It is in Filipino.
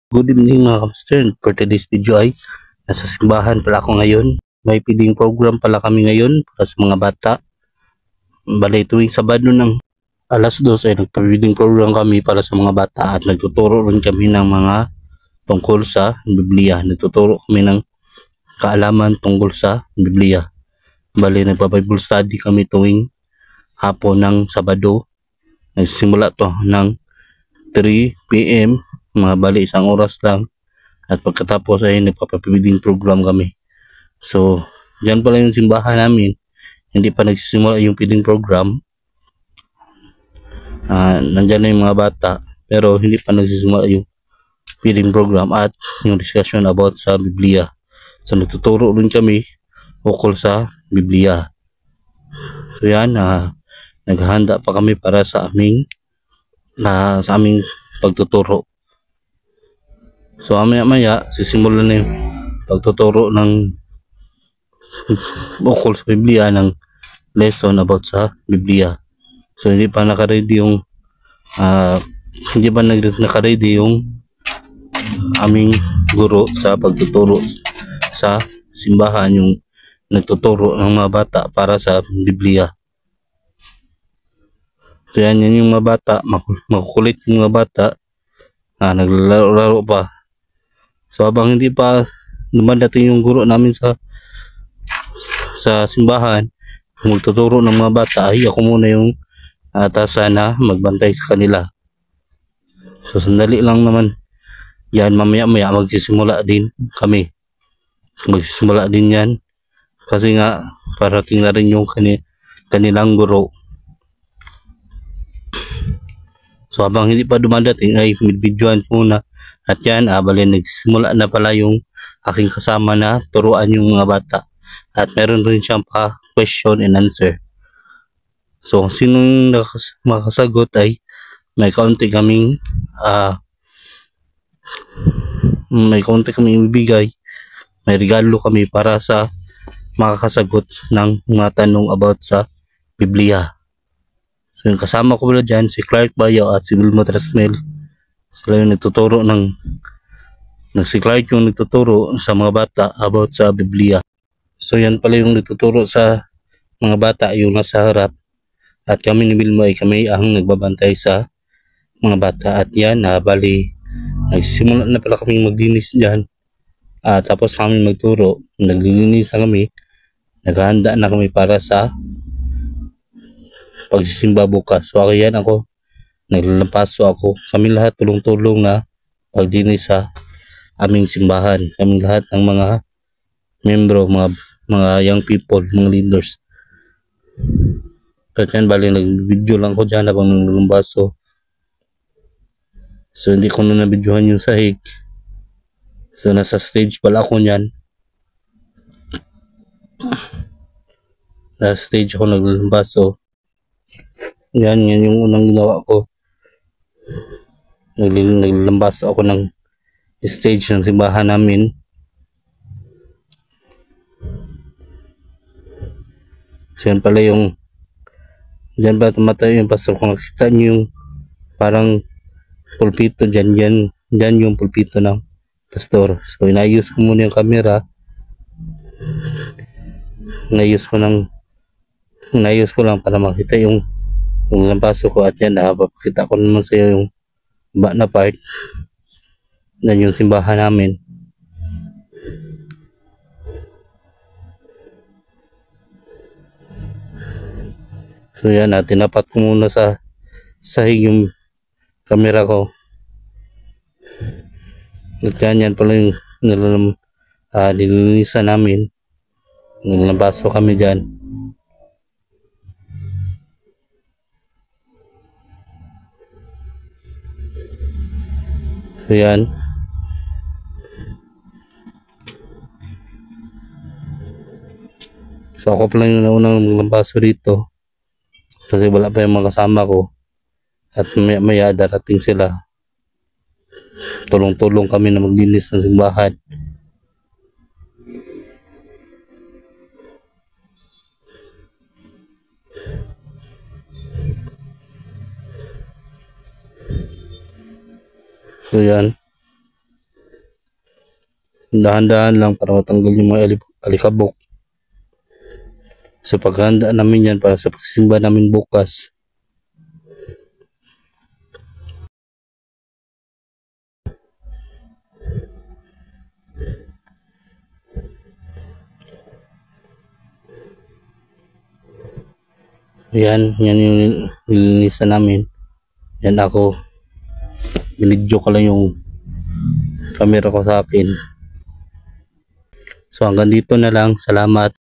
Good evening mga kapster. For today's video ay nasa simbahan pala ako ngayon. May feeding program pala kami ngayon para sa mga bata. Bali tuwing Sabado ng alas 2 ay nagpa-feeding program kami para sa mga bata at nagtuturo rin kami ng mga tungkol sa Biblia. Nagtuturo kami ng kaalaman tungkol sa Biblia. Bali nagpa-Bible study kami tuwing hapon ng Sabado. Nagsimula to ng 3 PM, mga bali isang oras lang, at pagkatapos ay nagpapapibiding program kami. So dyan pala yung simbahan namin, hindi pa nagsisimula yung feeding program. Nandyan na yung mga bata pero hindi pa nagsisimula yung feeding program at yung discussion about sa Biblia. So nagtuturo rin kami ukol sa Biblia. So yan, naghahanda pa kami para sa aming pagtuturo. So maya sisimulan na yung pagtuturo ng ukol sa Biblia, ng lesson about sa Biblia. So hindi pa naka-ready yung aming guro sa pagtuturo sa simbahan, yung nagtuturo ng mga bata para sa Biblia. So yan yung mga bata, makukulit yung mga bata, naglalaro pa. So habang hindi pa dumadating yung guro namin sa simbahan, magtuturo ng mga bata, ay ako muna yung atasan na magbantay sa kanila. So sandali lang naman yan, mamaya magsisimula din kami. Magsisimula din yan kasi nga parating na rin yung kanilang guro. So habang hindi pa dumadating ay videoan muna. At yan, bali nagsimula na pala yung aking kasama na turuan yung mga bata. At meron rin siyang pa question and answer. So sinong makasagot ay may kaunti kaming ibibigay. May regalo kami para sa makakasagot ng mga tanong about sa Biblia. So yung kasama ko pala dyan, si Clark Bayo at si Wilma Trasmel. Sila yung nagtuturo si Clark yung nagtuturo sa mga bata about sa Biblia. So yan pala yung nagtuturo sa mga bata, yung nasa harap. At kami ni Wilma ay kami ang nagbabantay sa mga bata. At yan, bali nagsimula na pala kaming maglinis dyan. Tapos kami magturo, naglilinis na kami. Naghahanda na kami para sa pagsisimba bukas. So yan ako, naglalampaso ako. Kami lahat tulong-tulong na paglinis sa aming simbahan. Kami lahat ng mga membro, mga young people, mga leaders. Kaya yan, bali nag-video lang ko dyan habang naglalambaso. So hindi ko na nabidyohan yung sahig. So nasa stage pala ako nyan. Nasa stage ako naglalambaso. Yan yung unang ginawa ko. Naglalambaso ako ng stage ng simbahan namin. So yan pala yung dyan ba tumatay yung pastor, kung nakita nyo yung parang pulpito dyan yung pulpito ng pastor. So inayos ko muna yung camera, inayos ko lang para makita yung lampaso ko. At yan, papakita ko naman sa iyo yung ba na part na yung simbahan namin. So yan, tinapat ko muna sa sahig yung camera ko. At yan pala yung nililinisan namin. Naglabaso kami dyan. So yan. So ako pala yung naunang naglabaso dito kasi wala pa yung mga kasama ko. At maya darating sila. Tulong-tulong kami na maglinis ng simbahan. So yan. Dahan-dahan lang para matanggal yung mga alikabok. Sa paghanda namin yan para sa pagsimba namin bukas. Yan yung nilinisan namin. Yan ako. Binidyo ko lang yung camera ko sa akin. So hanggang dito na lang. Salamat.